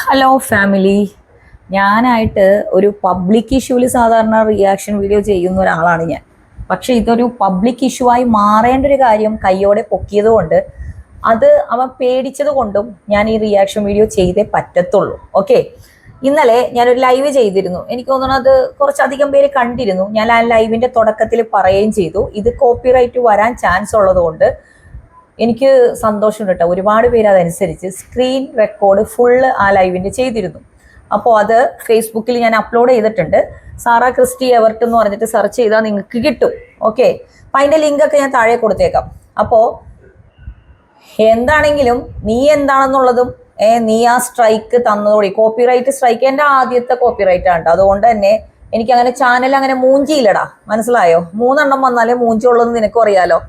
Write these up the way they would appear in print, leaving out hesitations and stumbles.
Hello family. ഞാനായിട്ട് ഒരു public ഇഷ്യൂവിൽ സാധാരണ റിയാക്ഷൻ വീഡിയോ ചെയ്യുന്ന ഒരാളാണ് ഞാൻ. പക്ഷെ ഇതൊരു പബ്ലിക് ഇഷ്യൂ ആയി മാറേണ്ട ഒരു കാര്യം കയ്യോടെ പൊക്കിയത് കൊണ്ട് അത് അവൻ പേടിച്ചത് കൊണ്ടും ഞാൻ ഈ റിയാക്ഷൻ വീഡിയോ ചെയ്തേ പറ്റത്തുള്ളൂ. ഓക്കെ, ഇന്നലെ ഞാനൊരു ലൈവ് ചെയ്തിരുന്നു. എനിക്ക് തോന്നുന്നു അത് കുറച്ചധികം പേര് കണ്ടിരുന്നു. ഞാൻ ആ ലൈവിന്റെ തുടക്കത്തിൽ പറയുകയും ചെയ്തു, ഇത് കോപ്പിറൈറ്റ് വരാൻ ചാൻസ് ഉള്ളത് കൊണ്ട് എനിക്ക് സന്തോഷമുണ്ട് കേട്ടോ. ഒരുപാട് പേര് അതനുസരിച്ച് സ്ക്രീൻ റെക്കോർഡ് ഫുള്ള് ആ ലൈവിൻ്റെ ചെയ്തിരുന്നു. അപ്പോൾ അത് ഫേസ്ബുക്കിൽ ഞാൻ അപ്ലോഡ് ചെയ്തിട്ടുണ്ട്. സാറ ക്രിസ്റ്റി എവർട്ട് എന്ന് പറഞ്ഞിട്ട് സെർച്ച് ചെയ്താൽ നിങ്ങൾക്ക് കിട്ടും. ഓക്കെ, അപ്പം അതിൻ്റെ ലിങ്കൊക്കെ ഞാൻ താഴെ കൊടുത്തേക്കാം. അപ്പോൾ എന്താണെങ്കിലും നീ എന്താണെന്നുള്ളതും നീ ആ സ്ട്രൈക്ക് തന്നതോടെ കോപ്പിറൈറ്റ് സ്ട്രൈക്ക് എൻ്റെ ആദ്യത്തെ കോപ്പിറൈറ്റ് ആണ്. അതുകൊണ്ട് തന്നെ എനിക്ക് അങ്ങനെ ചാനൽ അങ്ങനെ മൂഞ്ചിയില്ലടാ, മനസ്സിലായോ? 3 വന്നാലേ മൂഞ്ചുള്ളൂ നിനക്കും അറിയാലോ.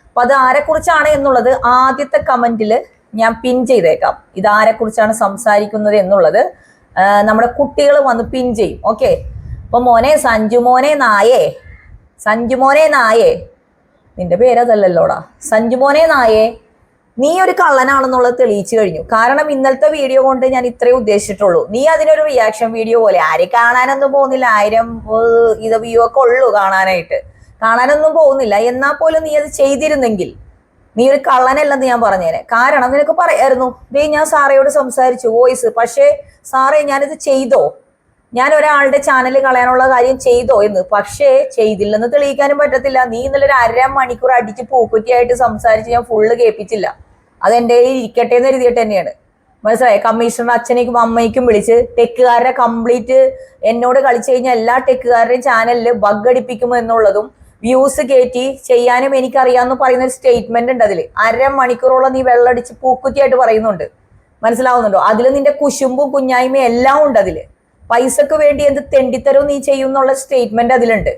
അപ്പൊ അത് ആരെക്കുറിച്ചാണ് എന്നുള്ളത് ആദ്യത്തെ കമന്റിൽ ഞാൻ പിൻ ചെയ്തേക്കാം. ഇത് ആരെക്കുറിച്ചാണ് സംസാരിക്കുന്നത് എന്നുള്ളത് നമ്മുടെ കുട്ടികൾ വന്ന് പിൻ ചെയ്യും. ഓക്കെ, അപ്പൊ മോനെ സഞ്ജുമോനെ നായേ, നിന്റെ പേരതല്ലല്ലോടാ. സഞ്ജുമോനെ നായേ, നീ ഒരു കള്ളനാണെന്നുള്ളത് തെളിയിച്ചു കഴിഞ്ഞു. കാരണം ഇന്നലത്തെ വീഡിയോ കൊണ്ട് ഞാൻ ഇത്രയും ഉദ്ദേശിച്ചിട്ടുള്ളൂ. നീ അതിനൊരു റിയാക്ഷൻ വീഡിയോ പോലെ ആരെ കാണാനൊന്നും പോകുന്നില്ല. 1000 വ്യൂ ഒക്കെ ഉള്ളൂ കാണാനൊന്നും പോകുന്നില്ല. എന്നാൽ പോലും നീ അത് ചെയ്തിരുന്നെങ്കിൽ നീ ഒരു കള്ളനല്ലെന്ന് ഞാൻ പറഞ്ഞേനെ. കാരണം നിനക്ക് പറയായിരുന്നു, ഞാൻ സാറയോട് സംസാരിച്ചു വോയിസ്, പക്ഷേ സാറേ ഞാനിത് ചെയ്തോ, ഞാൻ ഒരാളുടെ ചാനൽ കളയാനുള്ള കാര്യം ചെയ്തോ എന്ന്. പക്ഷേ ചെയ്തില്ലെന്ന് തെളിയിക്കാനും പറ്റത്തില്ല. നീ ഇന്നലെ ഒരു 1/2 മണിക്കൂർ അടിച്ച് പൂക്കുറ്റിയായിട്ട് സംസാരിച്ച് ഞാൻ ഫുള്ള് കേൾപ്പിച്ചില്ല. അതെൻ്റെ ഇരിക്കട്ടെ എന്ന് എഴുതിയിട്ട് തന്നെയാണ്. മനസ്സിലായി? കമ്മീഷണർ അച്ഛനേക്കും അമ്മയ്ക്കും വിളിച്ച് ടെക്കുകാരുടെ കംപ്ലീറ്റ് എന്നോട് കളിച്ചു കഴിഞ്ഞാൽ എല്ലാ ടെക്കുകാരുടെയും ചാനലിൽ ബഗ് അടിപ്പിക്കുമോ എന്നുള്ളതും വ്യൂസ് കയറ്റി ചെയ്യാനും എനിക്കറിയാമെന്ന് പറയുന്ന ഒരു സ്റ്റേറ്റ്മെന്റ് ഉണ്ട്. അതിൽ 1/2 മണിക്കൂറോളം നീ വെള്ളടിച്ച് പൂക്കുറ്റിയായിട്ട് പറയുന്നുണ്ട്. മനസ്സിലാവുന്നുണ്ടോ? അതിൽ നിന്റെ കുശുമ്പും കുഞ്ഞായ്മയും എല്ലാം ഉണ്ട്. അതിൽ പൈസക്ക് വേണ്ടി എന്ത് തെണ്ടിത്തരവും നീ ചെയ്യുന്നുള്ള സ്റ്റേറ്റ്മെന്റ് അതിലുണ്ട്.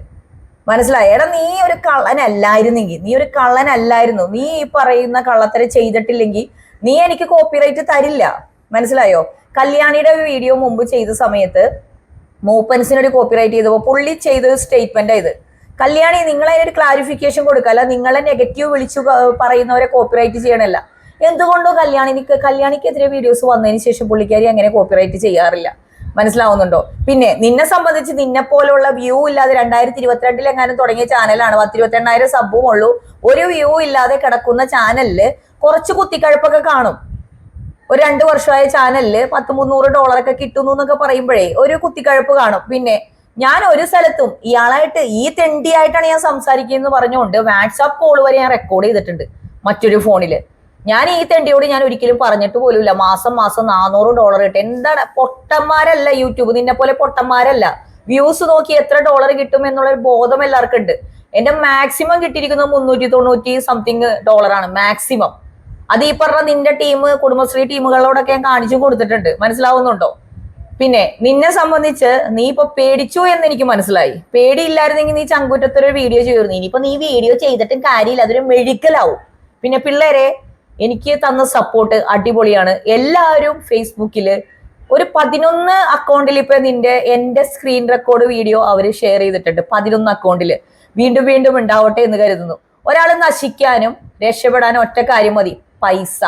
മനസ്സിലായി? എടാ, നീ ഒരു കള്ളനല്ലായിരുന്നു. നീ ഈ പറയുന്ന കള്ളത്തരം ചെയ്തിട്ടില്ലെങ്കിൽ നീ എനിക്ക് കോപ്പിറൈറ്റ് തരില്ല. മനസ്സിലായോ? കല്യാണിയുടെ വീഡിയോ മുമ്പ് ചെയ്ത സമയത്ത് മൂപ്പൻസിനൊരു കോപ്പിറൈറ്റ് ചെയ്തപ്പോൾ പുള്ളി ചെയ്തൊരു സ്റ്റേറ്റ്മെന്റ് ഇത്. കല്യാണി, നിങ്ങൾ അതിനൊരു ക്ലാരിഫിക്കേഷൻ കൊടുക്കല്ല. നിങ്ങളെ നെഗറ്റീവ് വിളിച്ചു പറയുന്നവരെ കോപ്പിറൈറ്റ് ചെയ്യണല്ല. എന്തുകൊണ്ടോ കല്യാണിക്കെതിരെ വീഡിയോസ് വന്നതിന് ശേഷം പുള്ളിക്കാരി അങ്ങനെ കോപ്പിറൈറ്റ് ചെയ്യാറില്ല. മനസ്സിലാവുന്നുണ്ടോ? പിന്നെ നിന്നെ സംബന്ധിച്ച് നിന്നെ പോലുള്ള വ്യൂ ഇല്ലാതെ 2022 എങ്ങാനും തുടങ്ങിയ ചാനലാണ്. 10-28,000 സബ്ബും ഉള്ളൂ. ഒരു വ്യൂ ഇല്ലാതെ കിടക്കുന്ന ചാനലില് കുറച്ച് കുത്തിക്കഴപ്പൊക്കെ കാണും. ഒരു 2 വർഷമായ ചാനലില് $100-300 ഒക്കെ കിട്ടുന്നു എന്നൊക്കെ പറയുമ്പോഴേ ഒരു കുത്തിക്കഴപ്പ് കാണും. പിന്നെ ഞാൻ ഒരു സ്ഥലത്തും ഇയാളായിട്ട് ഈ തെണ്ടിയായിട്ടാണ് ഞാൻ സംസാരിക്കുന്നത് പറഞ്ഞുകൊണ്ട് വാട്സാപ്പ് കോൾ വരെ ഞാൻ റെക്കോർഡ് ചെയ്തിട്ടുണ്ട് മറ്റൊരു ഫോണില്. ഞാൻ ഈ തെണ്ടിയോട് ഞാൻ ഒരിക്കലും പറഞ്ഞിട്ട് പോലുമില്ല മാസം $400 കിട്ടും. എന്താണ്? പൊട്ടന്മാരല്ല യൂട്യൂബ്, നിന്നെ പോലെ പൊട്ടന്മാരല്ല. വ്യൂസ് നോക്കി എത്ര ഡോളർ കിട്ടും എന്നുള്ളൊരു ബോധം എല്ലാവർക്കും ഉണ്ട്. എന്റെ മാക്സിമം കിട്ടിയിരിക്കുന്നത് $390 സംതിങ് ആണ് മാക്സിമം. അത് ഈ പറഞ്ഞ നിന്റെ ടീം, കുടുംബശ്രീ ടീമുകളോടൊക്കെ ഞാൻ കാണിച്ചു കൊടുത്തിട്ടുണ്ട്. മനസ്സിലാവുന്നുണ്ടോ? പിന്നെ നിന്നെ സംബന്ധിച്ച് നീ ഇപ്പൊ പേടിച്ചു എന്ന് എനിക്ക് മനസ്സിലായി. പേടിയില്ലായിരുന്നെങ്കിൽ നീ ചങ്കൂറ്റത്തൊരു വീഡിയോ ചെയ്യുന്നു. ഇനിയിപ്പോ നീ വീഡിയോ ചെയ്തിട്ടും കാര്യമില്ല, അതൊരു മെഡിക്കലാവും. പിന്നെ പിള്ളേരെ, എനിക്ക് തന്ന സപ്പോർട്ട് അടിപൊളിയാണ്. എല്ലാവരും ഫേസ്ബുക്കിൽ ഒരു 11 അക്കൗണ്ടിൽ ഇപ്പൊ എന്റെ സ്ക്രീൻ റെക്കോർഡ് വീഡിയോ അവര് ഷെയർ ചെയ്തിട്ടുണ്ട്. 11 അക്കൗണ്ടിൽ വീണ്ടും വീണ്ടും ഉണ്ടാവട്ടെ എന്ന് കരുതുന്നു. ഒരാൾ നശിക്കാനും രക്ഷപ്പെടാനും ഒറ്റ കാര്യം മതി, പൈസ.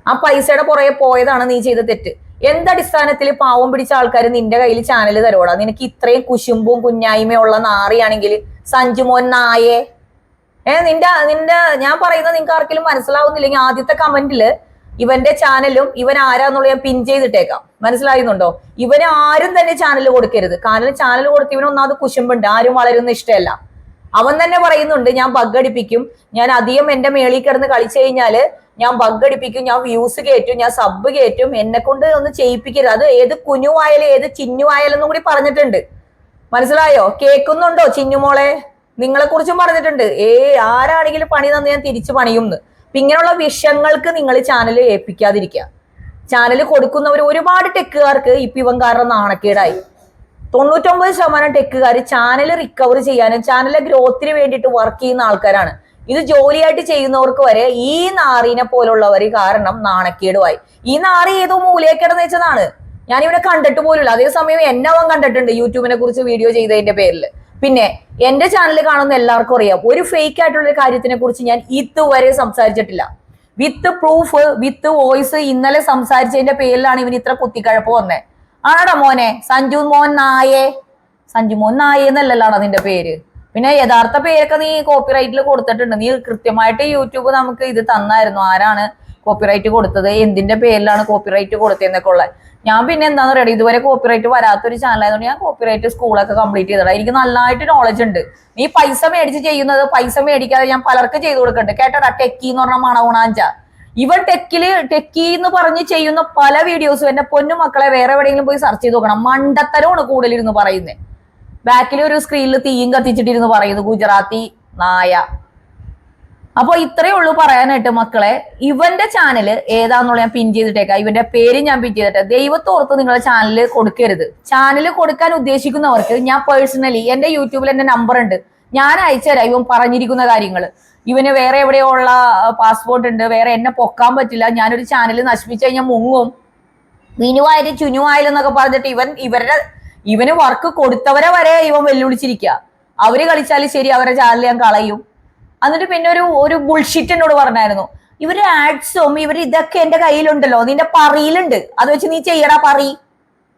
ആ പൈസയുടെ പുറകെ പോയതാണ് നീ ചെയ്ത തെറ്റ്. എന്തടിസ്ഥാനത്തിൽ പാവം പിടിച്ച ആൾക്കാർ നിന്റെ കയ്യിൽ ചാനൽ തരോടാ? നിനക്ക് ഇത്രയും കുശുമ്പും കുഞ്ഞായ്മയുള്ള നാറിയാണെങ്കിൽ സഞ്ജുമോൻ നായേ, നിന്റെ ഞാൻ പറയുന്നത് നിങ്ങൾക്ക് ആർക്കെങ്കിലും മനസ്സിലാവുന്നില്ലെങ്കിൽ ആദ്യത്തെ കമന്റില് ഇവന്റെ ചാനലും ഇവൻ ആരാന്നുള്ള ഞാൻ പിൻ ചെയ്തിട്ടേക്കാം. മനസ്സിലാവുന്നുണ്ടോ? ഇവന് ആരും തന്നെ ചാനൽ കൊടുക്കരുത്. കാരണം ചാനൽ കൊടുത്ത് ഇവന് ഒന്നാമത് കുശുമ്പുണ്ട്, ആരും വളരുന്ന ഇഷ്ടമല്ല. അവൻ തന്നെ പറയുന്നുണ്ട്, ഞാൻ ബഗ് അടിപ്പിക്കും, ഞാൻ അധികം എന്റെ മേളിൽ കിടന്ന് കളിച്ചു കഴിഞ്ഞാല് ഞാൻ ബഗ് അടിപ്പിക്കും, ഞാൻ വ്യൂസ് കയറ്റും, ഞാൻ സബ് കയറ്റും, എന്നെ കൊണ്ട് ഒന്ന് ചെയ്യിപ്പിക്കരുത്. അത് ഏത് കുഞ്ഞുവായാലും ഏത് ചിന്നുവായാലെന്നും കൂടി പറഞ്ഞിട്ടുണ്ട്. മനസ്സിലായോ? കേൾക്കുന്നുണ്ടോ ചിന്നുമോളെ? നിങ്ങളെ കുറിച്ചും പറഞ്ഞിട്ടുണ്ട്. ആരാണെങ്കിലും പണി തന്ന് ഞാൻ തിരിച്ചു പണിയുംന്ന്. അപ്പൊ ഇങ്ങനെയുള്ള വിഷയങ്ങൾക്ക് നിങ്ങൾ ചാനൽ ഏൽപ്പിക്കാതിരിക്കുക. ചാനൽ കൊടുക്കുന്നവർ ഒരുപാട് ടെക്കുകാർക്ക് ഇപ്പൊ ഇവൻ കാരണം നാണക്കേടായി. 99% ടെക്കുകാർ ചാനൽ റിക്കവർ ചെയ്യാനും ചാനലിലെ ഗ്രോത്തിന് വേണ്ടിയിട്ട് വർക്ക് ചെയ്യുന്ന ആൾക്കാരാണ്. ഇത് ജോലിയായിട്ട് ചെയ്യുന്നവർക്ക് വരെ ഈ നാറിനെ പോലുള്ളവർ കാരണം നാണക്കേടുമായി. ഈ നാറി ഏതോ മൂലയൊക്കെടന്ന് വെച്ചതാണ്. ഞാനിവിടെ കണ്ടിട്ട് പോലുമില്ല. അതേസമയം എന്നെ അവൻ കണ്ടിട്ടുണ്ട് യൂട്യൂബിനെ കുറിച്ച് വീഡിയോ ചെയ്തതിന്റെ പേരിൽ. പിന്നെ എന്റെ ചാനൽ കാണുന്ന എല്ലാവർക്കും അറിയാം, ഒരു ഫേക്ക് ആയിട്ടുള്ള കാര്യത്തിനെ കുറിച്ച് ഞാൻ ഇതുവരെ സംസാരിച്ചിട്ടില്ല. വിത്ത് പ്രൂഫ് വിത്ത് വോയിസ് ഇന്നലെ സംസാരിച്ചതിന്റെ പേരിലാണ് ഇവന് ഇത്ര കുത്തിക്കഴപ്പ് വന്നേ. ആടാ മോനെ സഞ്ജു മോൻ നായേ, സഞ്ജു മോൻ നായേ എന്നല്ലല്ലാണ് നിന്റെ പേര്. പിന്നെ യഥാർത്ഥ പേരൊക്കെ നീ കോപ്പിറൈറ്റിൽ കൊടുത്തിട്ടുണ്ട്. നീ കൃത്യമായിട്ട് യൂട്യൂബ് നമുക്ക് ഇത് തന്നായിരുന്നു, ആരാണ് കോപ്പിറൈറ്റ് കൊടുത്തത്, എന്തിന്റെ പേരിലാണ് കോപ്പിറൈറ്റ് കൊടുത്തതെന്നൊക്കെ ഉള്ളത്. ഞാൻ പിന്നെ എന്താന്ന് പറയുക, ഇതുവരെ കോപ്പിറൈറ്റ് വരാത്തൊരു ചാനലായതുകൊണ്ട് ഞാൻ കോപ്പിറൈറ്റ് സ്കൂളൊക്കെ കംപ്ലീറ്റ് ചെയ്തടാ. എനിക്ക് നല്ലതായിട്ട് നോളജ് ഉണ്ട്. നീ പൈസ മേടിച്ച് ചെയ്യുന്നത് പൈസ മേടിക്കാതെ ഞാൻ പലർക്ക് ചെയ്തു കൊടുക്കുന്നുണ്ട് കേട്ടടാ. ടെക്കി എന്ന് പറഞ്ഞ മണഗുണാഞ്ച ഇവൻ ടെക്കി എന്ന് പറഞ്ഞ് ചെയ്യുന്ന പല വീഡിയോസും എന്റെ പൊന്നു മക്കളെ വേറെ എവിടെയെങ്കിലും പോയി സെർച്ച് ചെയ്ത് നോക്കണം. മണ്ടത്തരമാണ് കൂടുതലിരുന്ന് പറയുന്നത്. ബാക്കിൽ ഒരു സ്ക്രീനിൽ തീയും കത്തിച്ചിട്ടിരുന്ന് പറയുന്നു ഗുജറാത്തി നായ. അപ്പൊ ഇത്രയേ ഉള്ളൂ പറയാനായിട്ട് മക്കളെ. ഇവന്റെ ചാനൽ ഏതാന്നുള്ള ഞാൻ പിൻ ചെയ്തിട്ടേക്കാം, ഇവന്റെ പേര് ഞാൻ പിൻ ചെയ്തിട്ട്. ദൈവത്തോർത്ത് നിങ്ങളെ ചാനൽ കൊടുക്കരുത്. ചാനൽ കൊടുക്കാൻ ഉദ്ദേശിക്കുന്നവർക്ക് ഞാൻ പേഴ്സണലി എന്റെ യൂട്യൂബിൽ എന്റെ നമ്പർ ഉണ്ട്, ഞാൻ അയച്ചുതരാം ഇവൻ പറഞ്ഞിരിക്കുന്ന കാര്യങ്ങൾ. ഇവന് വേറെ എവിടെയോ ഉള്ള പാസ്പോർട്ട് ഉണ്ട്, വേറെ എന്നെ പൊക്കാൻ പറ്റില്ല, ഞാനൊരു ചാനൽ നശിപ്പിച്ചു കഴിഞ്ഞാൽ മുങ്ങും, വിനുവായാലും ചുനുവായാലും എന്നൊക്കെ പറഞ്ഞിട്ട് ഇവന് വർക്ക് കൊടുത്തവരെ വരെ ഇവൻ വെല്ലുവിളിച്ചിരിക്കുക. അവര് കളിച്ചാലും ശരി അവരെ ചാനൽ ഞാൻ കളയും. എന്നിട്ട് പിന്നെ ഒരു ബുൾഷിറ്റ് എന്നോട് പറഞ്ഞായിരുന്നു, ഇവര് ആഡ്സും ഇവര് ഇതൊക്കെ എന്റെ കയ്യിലുണ്ടല്ലോ, നിന്റെ പറയിലുണ്ട്, അത് വെച്ച് നീ ചെയ്യടാ പറി.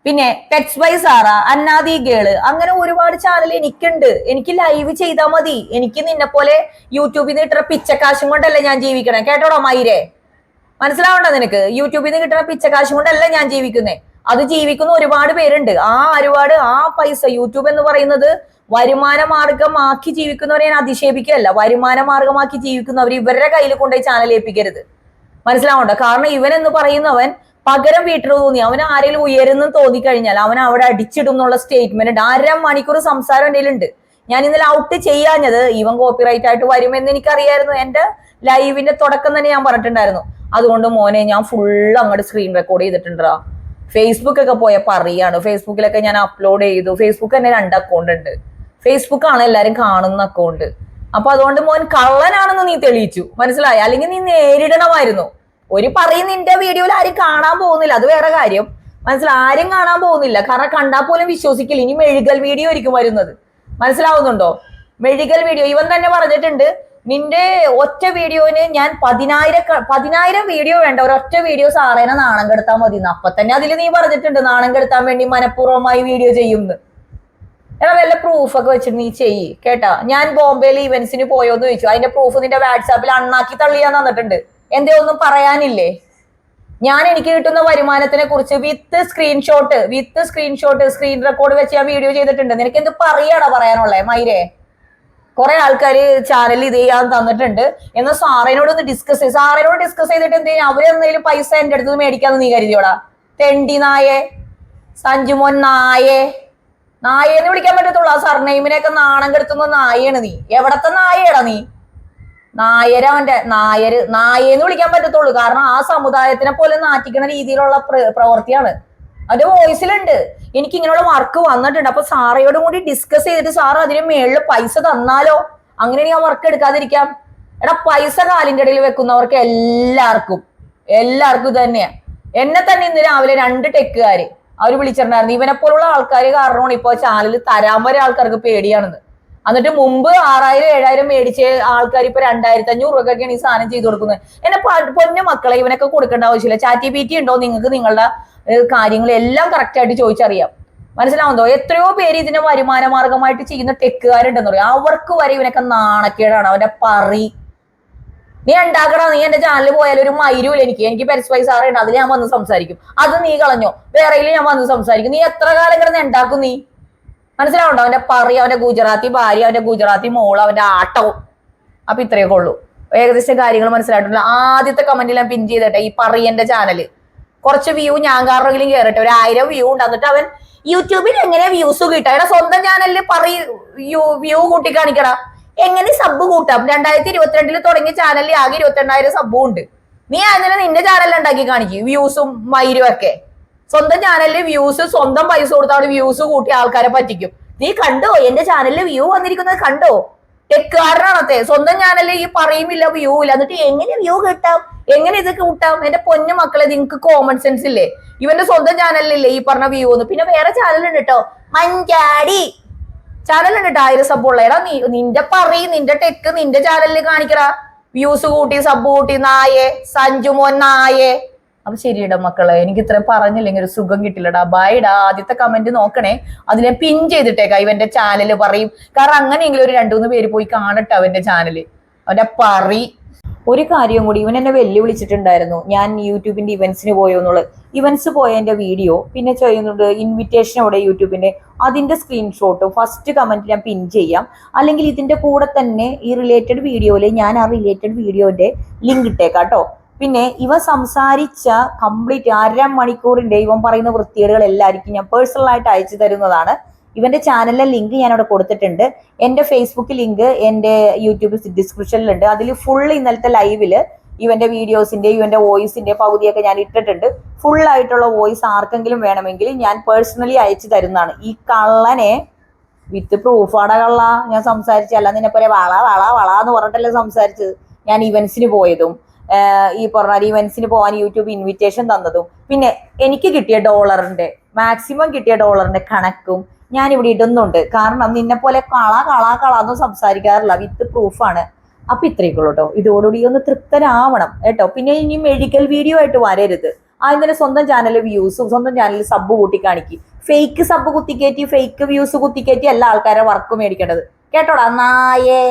പിന്നെ പെറ്റ്സ് ബൈ സാറ, അന്നാദി ഗേള്, അങ്ങനെ ഒരുപാട് ചാനൽ എനിക്കുണ്ട്. എനിക്ക് ലൈവ് ചെയ്താൽ മതി. എനിക്ക് നിന്നെ പോലെ യൂട്യൂബിൽ നിന്ന് കിട്ടുന്ന പിച്ചക്കാശും കൊണ്ടല്ല ഞാൻ ജീവിക്കണേ കേട്ടോടോ മയിരെ. മനസ്സിലാവണ്ട നിനക്ക്? യൂട്യൂബിൽ നിന്ന് കിട്ടുന്ന പിച്ചക്കാശും കൊണ്ടല്ല ഞാൻ ജീവിക്കുന്നേ. അത് ജീവിക്കുന്ന ഒരുപാട് പേരുണ്ട്. ആ പൈസ യൂട്യൂബ് എന്ന് പറയുന്നത് വരുമാന മാർഗമാക്കി ജീവിക്കുന്നവരെ ഞാൻ അധിക്ഷേപിക്കുകയല്ല. വരുമാന മാർഗമാക്കി ജീവിക്കുന്നവർ ഇവരുടെ കയ്യിൽ കൊണ്ടുപോയി ചാനൽ ഏൽപ്പിക്കരുത്. മനസ്സിലാവണ്ട? കാരണം ഇവൻ എന്ന് പറയുന്നവൻ പകരം വീട്ടിൽ തോന്നി അവൻ ആരെങ്കിലും ഉയരുന്നു തോന്നിക്കഴിഞ്ഞാൽ അവൻ അവിടെ അടിച്ചിടും എന്നുള്ള സ്റ്റേറ്റ്മെന്റ് ഉണ്ട്. 1.5 മണിക്കൂർ സംസാരം എൻ്റെ ഉണ്ട്. ഞാൻ ഇന്നലെ ഔട്ട് ചെയ്യാഞ്ഞത് ഇവൻ കോപ്പിറൈറ്റ് ആയിട്ട് വരുമെന്ന് എനിക്കറിയായിരുന്നു. എന്റെ ലൈവിന്റെ തുടക്കം തന്നെ ഞാൻ പറഞ്ഞിട്ടുണ്ടായിരുന്നു. അതുകൊണ്ട് മോനെ ഞാൻ ഫുള്ള് അങ്ങോട്ട് സ്ക്രീൻ റെക്കോർഡ് ചെയ്തിട്ടുണ്ടാ. ഫേസ്ബുക്കൊക്കെ പോയപ്പോൾ അറിയാണ്. ഫേസ്ബുക്കിലൊക്കെ ഞാൻ അപ്ലോഡ് ചെയ്തു. ഫേസ്ബുക്ക് തന്നെ 2 അക്കൗണ്ട് ഉണ്ട്. ഫേസ്ബുക്കാണ് എല്ലാരും കാണുന്ന അക്കൗണ്ട്. അപ്പൊ അതുകൊണ്ട് മോൻ കള്ളനാണെന്ന് നീ തെളിയിച്ചു, മനസ്സിലായി? അല്ലെങ്കിൽ നീ നേരിടണമായിരുന്നു. നിന്റെ വീഡിയോയിൽ ആരും കാണാൻ പോകുന്നില്ല, അത് വേറെ കാര്യം. മനസ്സിലായി? ആരും കാണാൻ പോകുന്നില്ല, കാരണം കണ്ടാൽ പോലും വിശ്വസിക്കില്ല. ഇനി മെഴുകൽ വീഡിയോ ആയിരിക്കും വരുന്നത്. മനസ്സിലാവുന്നുണ്ടോ? മെഴുകൽ വീഡിയോ. ഇവൻ തന്നെ പറഞ്ഞിട്ടുണ്ട്, നിന്റെ ഒറ്റ വീഡിയോന് ഞാൻ 10,000 വീഡിയോ വേണ്ട, ഒരൊറ്റ വീഡിയോ സാറേനെ നാണം കെടുത്താൽ മതി. അപ്പൊ തന്നെ അതിൽ നീ പറഞ്ഞിട്ടുണ്ട് നാണം കെടുത്താൻ വേണ്ടി മനഃപൂർവ്വമായി വീഡിയോ ചെയ്യുന്നു. എടാ വല്ല പ്രൂഫൊക്കെ വെച്ചിട്ട് നീ ചെയ്യ് കേട്ടാ. ഞാൻ ബോംബെയിൽ ഇവന്റ്സിന് പോയോന്ന് ചോദിച്ചു, അതിന്റെ പ്രൂഫ് നിന്റെ വാട്സാപ്പിൽ അണ്ണാക്കി തള്ളിയാൻ തന്നിട്ടുണ്ട്. എന്തേ ഒന്നും പറയാനില്ലേ? ഞാൻ എനിക്ക് കിട്ടുന്ന വരുമാനത്തിനെ കുറിച്ച് വിത്ത് സ്ക്രീൻഷോട്ട് സ്ക്രീൻ റെക്കോർഡ് വെച്ച് ഞാൻ വീഡിയോ ചെയ്തിട്ടുണ്ട്. നിനക്ക് എന്ത് പറയാനുള്ളേ മൈരേ? കുറെ ആൾക്കാര് ചാനൽ ഇത് ചെയ്യാൻ തന്നിട്ടുണ്ട്. എന്നാൽ സാറിനോട് ഒന്ന് ഡിസ്കസ് ചെയ്തിട്ട് എന്ത് ചെയ്യാം? അവരെന്തെങ്കിലും പൈസ എന്റെ അടുത്ത് മേടിക്കാന്ന് നീ കരുതിയോടാ? തെണ്ടി നായേ, സഞ്ജുമോൻ നായെന്ന് വിളിക്കാൻ പറ്റത്തുള്ളൂ. ആ സർനെയിമിനെയൊക്കെ നാണം കെടുത്തുന്ന നായാണ് നീ. എവിടത്തെ നായടാ നീ? നായെന്ന് വിളിക്കാൻ പറ്റത്തുള്ളൂ. കാരണം ആ സമുദായത്തിനെ പോലെ നാറ്റിക്കുന്ന രീതിയിലുള്ള പ്രവൃത്തിയാണ്. അത് വോയിസിലുണ്ട്. എനിക്ക് ഇങ്ങനെയുള്ള വർക്ക് വന്നിട്ടുണ്ട്. അപ്പൊ സാറയോടും കൂടി ഡിസ്കസ് ചെയ്തിട്ട് സാർ അതിന് മേളിൽ പൈസ തന്നാലോ? അങ്ങനെ ഞാൻ വർക്ക് എടുക്കാതിരിക്കാം? എടാ പൈസ കാലിന്റെ ഇടയിൽ വെക്കുന്നവർക്ക് എല്ലാവർക്കും ഇത് തന്നെയാ. എന്നെ തന്നെ ഇന്ന് രാവിലെ 2 ടെക്കുകാര് അവർ വിളിച്ചിട്ടുണ്ടായിരുന്നു. ഇവനെ പോലുള്ള ആൾക്കാർ കാരണമാണ് ഇപ്പൊ ചാനൽ തരാൻ വരെ ആൾക്കാർക്ക് പേടിയാണെന്ന്. എന്നിട്ട് മുമ്പ് 6,000-7,000 മേടിച്ച ആൾക്കാർ ഇപ്പൊ 2,500 രൂപയ്ക്കൊക്കെയാണ് ഈ സാധനം ചെയ്തു കൊടുക്കുന്നത്. എന്നെ പൊന്നു മക്കളെ ഇവനൊക്കെ കൊടുക്കേണ്ട ആവശ്യമില്ല. ChatGPT ഉണ്ടോ നിങ്ങൾക്ക് നിങ്ങളുടെ കാര്യങ്ങളെല്ലാം കറക്റ്റ് ആയിട്ട് ചോദിച്ചറിയാം. മനസ്സിലാവുന്നോ? എത്രയോ പേര് ഇതിനെ വരുമാന മാർഗമായിട്ട് ചെയ്യുന്ന ടെക്കുകാരുണ്ടെന്ന് പറയാം. അവർക്ക് വരെ ഇവനൊക്കെ നാണക്കേടാണ്. അവന്റെ പറി നീ ഉണ്ടാക്കണ. നീ എന്റെ ചാനലിൽ പോയാലും ഒരു മൈരൂല്ല. എനിക്ക് പെറ്റ്സ് ബൈ സാറേ ഉണ്ട്, അതിൽ ഞാൻ വന്ന് സംസാരിക്കും. അത് നീ കളഞ്ഞോ? വേറെയിൽ ഞാൻ വന്ന് സംസാരിക്കും. നീ എത്ര കാലം കിടന്ന് ഉണ്ടാക്കും നീ? മനസ്സിലാവുണ്ടോ? അവന്റെ പറി, അവന്റെ ഗുജറാത്തി ഭാര്യ, അവന്റെ ഗുജറാത്തി മോള്, അവന്റെ ആട്ടവും. അപ്പൊ ഇത്രയൊക്കെ ഉള്ളൂ. ഏകദേശം കാര്യങ്ങൾ മനസ്സിലായിട്ടില്ല. ആദ്യത്തെ കമന്റിൽ ഞാൻ പിൻ ചെയ്തിട്ടെ ഈ പറയന്റെ ചാനല് കുറച്ച് വ്യൂ ഞാൻ കാരണമെങ്കിലും കയറട്ടെ. 1,000 വ്യൂ ഉണ്ടാന്നിട്ട് അവൻ യൂട്യൂബിൽ എങ്ങനെ വ്യൂസ് കിട്ടാം? എടാ സ്വന്തം ചാനലിൽ വ്യൂ കൂട്ടി കാണിക്കടാ. എങ്ങനെ സബ് കൂട്ടാം? 2022 തുടങ്ങിയ ചാനലിൽ ആകെ 22,000 സബും ഉണ്ട്. നീ അതിനെ നിന്റെ ചാനലിൽ ഉണ്ടാക്കി കാണിക്കും വ്യൂസും മൈരും ഒക്കെ. സ്വന്തം ചാനലിൽ വ്യൂസ് സ്വന്തം പൈസ കൊടുത്താണ് വ്യൂസ് കൂട്ടി ആൾക്കാരെ പറ്റിക്കും. നീ കണ്ടോ എന്റെ ചാനലിൽ വ്യൂ വന്നിരിക്കുന്നത്? കണ്ടോ? ടെക്കാരനാണത്തെ. സ്വന്തം ചാനലിൽ ഈ പറയുമില്ല, വ്യൂ ഇല്ല. എന്നിട്ട് എങ്ങനെ വ്യൂ കിട്ടാം? എങ്ങനെ ഇത് കൂട്ടാം? എന്റെ പൊന്നു മക്കളെ, നിങ്ങക്ക് കോമൺ സെൻസ് ഇല്ലേ? ഇവന്റെ സ്വന്തം ചാനലിലില്ലേ ഈ പറഞ്ഞ വ്യൂ ഒന്ന്? പിന്നെ വേറെ ചാനലുണ്ട് കേട്ടോ, മഞ്ചാടി ചാനലുണ്ട് 1000 സബുള്ള. എടാ നിന്റെ നിന്റെ ടെക്ക് നിന്റെ ചാനലിൽ കാണിക്കടാ. വ്യൂസ് കൂട്ടി സബ് കൂട്ടി നായേ, സഞ്ജു മോൻ നായേ. അപ്പൊ ശരിയടാ മക്കളെ, എനിക്ക് ഇത്രയും പറഞ്ഞില്ലെങ്കിൽ ഒരു സുഖം കിട്ടില്ലടാ. ബൈഡാ. ആദ്യത്തെ കമന്റ് നോക്കണേ, അതിനെ പിൻ ചെയ്തിട്ടേക്കാ ഇവന്റെ ചാനല് പറയും. കാരണം അങ്ങനെയെങ്കിലും ഒരു 2-3 പേര് പോയി കാണട്ടെ അവന്റെ ചാനല്, അവന്റെ പറി. ഒരു കാര്യം കൂടി, ഇവൻ എന്നെ വെല്ലുവിളിച്ചിട്ടുണ്ടായിരുന്നു, ഞാൻ യൂട്യൂബിന്റെ ഇവന്റ്സിന് പോയോ എന്നുള്ളത്. ഇവന്റ്സ് പോയ എന്റെ വീഡിയോ പിന്നെ ചെയ്യുന്നുണ്ട്, ഇൻവിറ്റേഷൻ അവിടെ യൂട്യൂബിന്റെ, അതിന്റെ സ്ക്രീൻഷോട്ടും ഫസ്റ്റ് കമന്റ് ഞാൻ പിൻ ചെയ്യാം. അല്ലെങ്കിൽ ഇതിന്റെ കൂടെ തന്നെ ഈ റിലേറ്റഡ് വീഡിയോയില് ഞാൻ ആ റിലേറ്റഡ് വീഡിയോന്റെ ലിങ്ക് ഇട്ടേക്കാം കേട്ടോ. പിന്നെ ഇവ സംസാരിച്ച കംപ്ലീറ്റ് 1/2 മണിക്കൂറിന്റെ ഇവൻ പറയുന്ന വൃത്തികേടുകൾ എല്ലാവർക്കും ഞാൻ പേഴ്സണലായിട്ട് അയച്ചു തരുന്നതാണ്. ഇവന്റെ ചാനലിലെ ലിങ്ക് ഞാൻ അവിടെ കൊടുത്തിട്ടുണ്ട്. എന്റെ ഫേസ്ബുക്ക് ലിങ്ക് എന്റെ യൂട്യൂബ് ഡിസ്ക്രിപ്ഷനിലുണ്ട്. അതിൽ ഫുൾ ഇന്നലത്തെ ലൈവില് ഇവന്റെ വീഡിയോസിന്റെ ഇവന്റെ വോയിസിന്റെ പകുതിയൊക്കെ ഞാൻ ഇട്ടിട്ടുണ്ട്. ഫുൾ ആയിട്ടുള്ള വോയിസ് ആർക്കെങ്കിലും വേണമെങ്കിൽ ഞാൻ പേഴ്സണലി അയച്ചു തരുന്നതാണ്. ഈ കള്ളനെ വിത്ത് പ്രൂഫാണ് കള്ള ഞാൻ സംസാരിച്ചല്ല. നിന്നെപ്പോലെ വള വള വള എന്ന് പറഞ്ഞിട്ടല്ലേ സംസാരിച്ചത്. ഞാൻ ഇവന്റ്സിന് പോയതും ഈ പറഞ്ഞ ഇവന്റ്സിന് പോകാൻ യൂട്യൂബ് ഇൻവിറ്റേഷൻ തന്നതും പിന്നെ എനിക്ക് കിട്ടിയ ഡോളറിന്റെ മാക്സിമം കിട്ടിയ ഡോളറിന്റെ കണക്കും ഞാൻ ഇവിടെ ഇടുന്നുണ്ട്. കാരണം നിന്നെ പോലെ കള സംസാരിക്കാറില്ല, വിത്ത് പ്രൂഫാണ്. അപ്പൊ ഇത്രയൊക്കെയുള്ളൂ കേട്ടോ. ഇതോടുകൂടി ഒന്ന് തൃപ്തനാവണം കേട്ടോ. പിന്നെ ഇനി മെഡിക്കൽ വീഡിയോ ആയിട്ട് വരരുത്. ആദ്യം തന്നെ സ്വന്തം ചാനലിൽ വ്യൂസും സ്വന്തം ചാനലിൽ സബ് കൂട്ടി കാണിക്കി. ഫേക്ക് സബ് കുത്തിക്കയറ്റി ഫേക്ക് വ്യൂസ് കുത്തിക്കയറ്റി എല്ലാ ആൾക്കാരെ വർക്ക് മേടിക്കേണ്ടത് കേട്ടോടാ നായേ.